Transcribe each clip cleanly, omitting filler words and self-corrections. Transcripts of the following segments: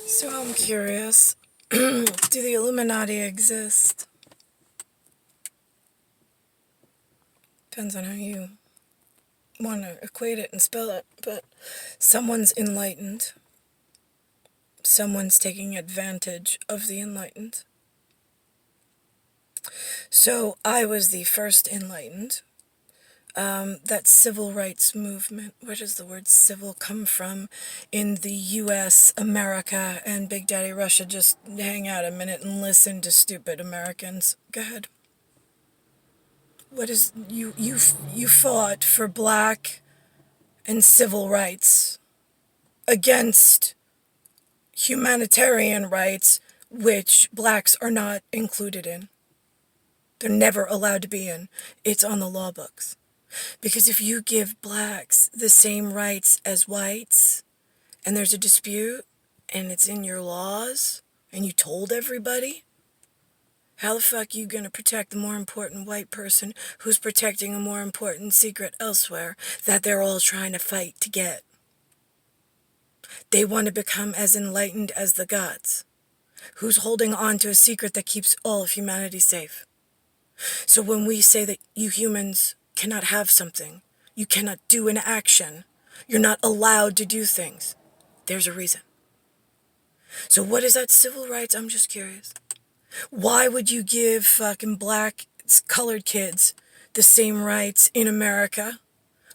So I'm curious, do the Illuminati exist? Depends on how you want to equate it and spell it, but someone's enlightened. Someone's taking advantage of the enlightened. So I was the first enlightened. That civil rights movement, where does the word civil come from in the US, America, and Big Daddy Russia? Just hang out a minute and listen to stupid Americans. Go ahead. What is, you fought for black and civil rights against humanitarian rights, which blacks are not included in. They're never allowed to be in. It's on the law books. Because if you give blacks the same rights as whites, and there's a dispute, and it's in your laws, and you told everybody, how the fuck are you gonna protect the more important white person who's protecting a more important secret elsewhere that they're all trying to fight to get? They want to become as enlightened as the gods. Who's holding on to a secret that keeps all of humanity safe? So when we say that you humans cannot have something, you cannot do an action, you're not allowed to do things, there's a reason. So what is that civil rights? I'm just curious. Why would you give fucking black colored kids the same rights in America?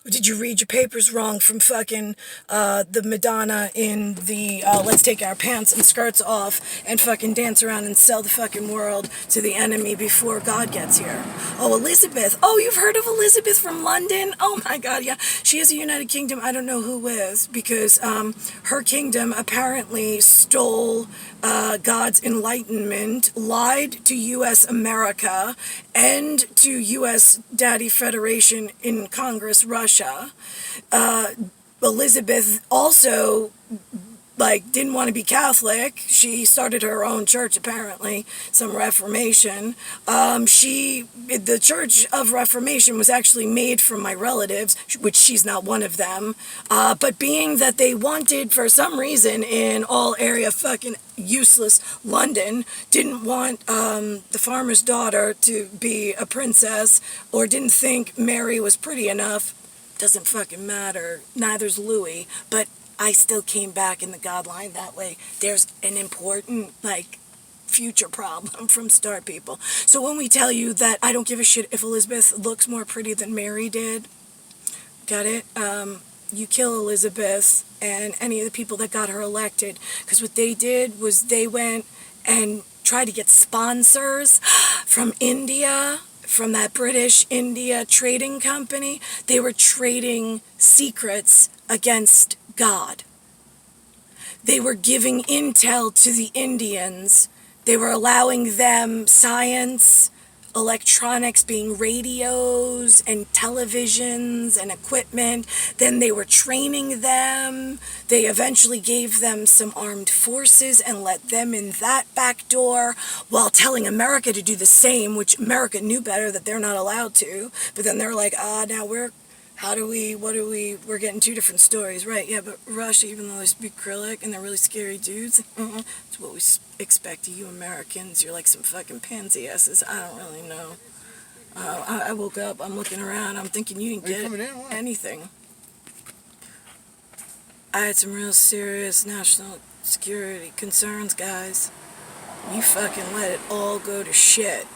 Or did you read your papers wrong from fucking the Madonna in the let's take our pants and skirts off and fucking dance around and sell the fucking world to the enemy before God gets here? Oh, Elizabeth. Oh, you've heard of Elizabeth from London? Oh my God, yeah. She has a United Kingdom. I don't know who is, because her kingdom apparently stole God's enlightenment, lied to U.S. America and to U.S. Daddy Federation in Congress, Russia. Elizabeth also didn't want to be Catholic. She started her own church, apparently, some Reformation. The Church of Reformation was actually made from my relatives, which she's not one of them. But being that they wanted, for some reason, in all area fucking useless London, didn't want the farmer's daughter to be a princess, or didn't think Mary was pretty enough, doesn't fucking matter. Neither's Louis, but I still came back in the God line that way. There's an important, future problem from Star People. So when we tell you that I don't give a shit if Elizabeth looks more pretty than Mary did, got it? You kill Elizabeth and any of the people that got her elected. Because what they did was they went and tried to get sponsors from India, from that British India trading company. They were trading secrets against God. They were giving intel to the Indians. They were allowing them science, electronics being radios and televisions and equipment. Then they were training them. They eventually gave them some armed forces and let them in that back door, while telling America to do the same, which America knew better that they're not allowed to. But then they're like, now we're getting two different stories, right? Yeah, but Russia, even though they speak acrylic and they're really scary dudes, it's what we expect of you Americans. You're like some fucking pansy asses. I don't really know. I woke up, I'm looking around, I'm thinking you didn't get anything. I had some real serious national security concerns, guys. You fucking let it all go to shit.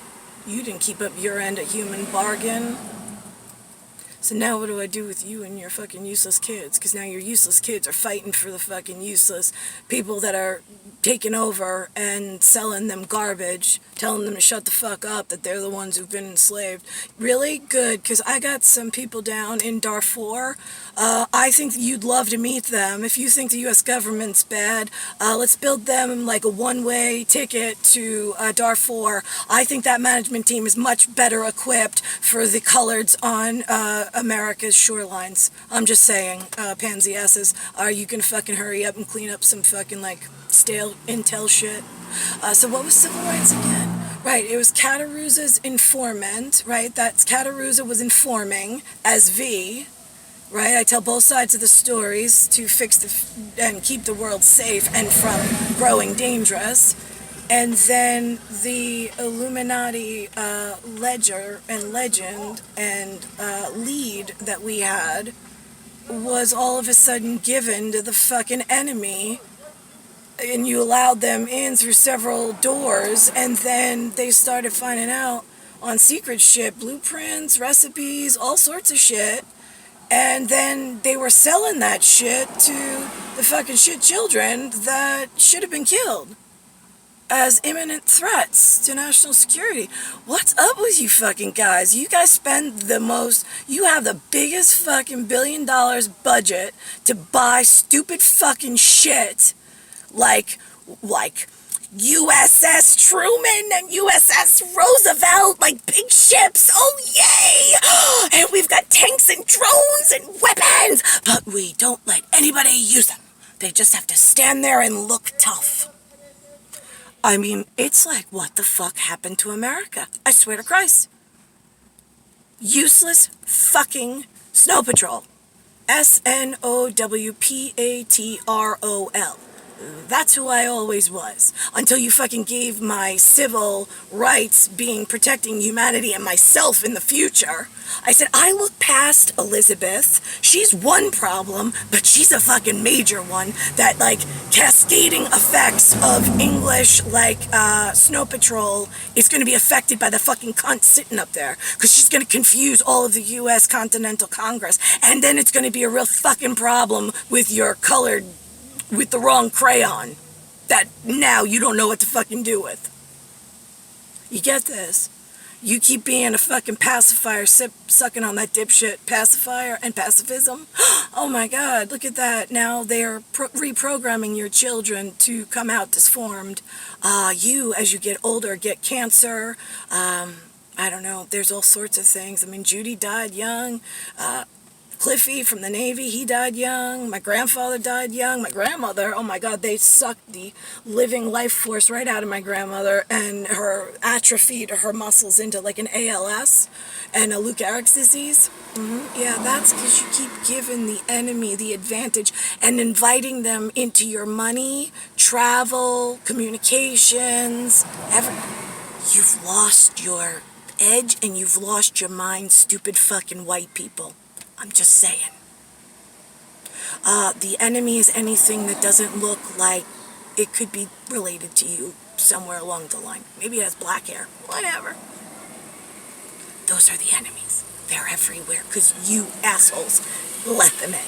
You didn't keep up your end of human bargain. So now what do I do with you and your fucking useless kids? Because now your useless kids are fighting for the fucking useless people that are taking over and selling them garbage, telling them to shut the fuck up, that they're the ones who've been enslaved. Really? Good, because I got some people down in Darfur. I think you'd love to meet them. If you think the U.S. government's bad, let's build them like a one-way ticket to Darfur. I think that management team is much better equipped for the coloreds on America's shorelines. I'm just saying, pansy asses, are you gonna fucking hurry up and clean up some fucking stale intel shit? So what was civil rights again? Right, it was Cattaruzza's informant, right? That's Cattaruzza was informing as V, right? I tell both sides of the stories to fix and keep the world safe and from growing dangerous. And then the Illuminati ledger and legend and lead that we had was all of a sudden given to the fucking enemy, and you allowed them in through several doors, and then they started finding out on secret shit, blueprints, recipes, all sorts of shit, and then they were selling that shit to the fucking shit children that should have been killed as imminent threats to national security. What's up with you fucking guys? You guys spend the most, you have the biggest fucking $1 billion budget to buy stupid fucking shit like USS Truman and USS Roosevelt, like big ships. Oh yay! And we've got tanks and drones and weapons, but we don't let anybody use them. They just have to stand there and look tough. I mean, it's like, what the fuck happened to America? I swear to Christ. Useless fucking snow patrol. SNOWPATROL. That's who I always was. Until you fucking gave my civil rights being protecting humanity and myself in the future. I said, I look past Elizabeth. She's one problem, but she's a fucking major one. That, like, cascading effects of English, like, Snow Patrol is going to be affected by the fucking cunt sitting up there. Because she's going to confuse all of the U.S. Continental Congress. And then it's going to be a real fucking problem with your colored, with the wrong crayon that now you don't know what to fucking do with. You get this? You keep being a fucking pacifier, sucking on that dipshit pacifier and pacifism. Oh my God, look at that. Now they're reprogramming your children to come out disformed. You, as you get older, get cancer. I don't know. There's all sorts of things. I mean, Judy died young. Cliffy from the Navy, he died young. My grandfather died young. My grandmother, oh my God, they sucked the living life force right out of my grandmother, and her atrophied her muscles into like an ALS and a Lou Gehrig's disease. Yeah, that's because you keep giving the enemy the advantage and inviting them into your money, travel, communications, You've lost your edge and you've lost your mind, stupid fucking white people. I'm just saying. The enemy is anything that doesn't look like it could be related to you somewhere along the line. Maybe it has black hair. Whatever. Those are the enemies. They're everywhere because you assholes let them in.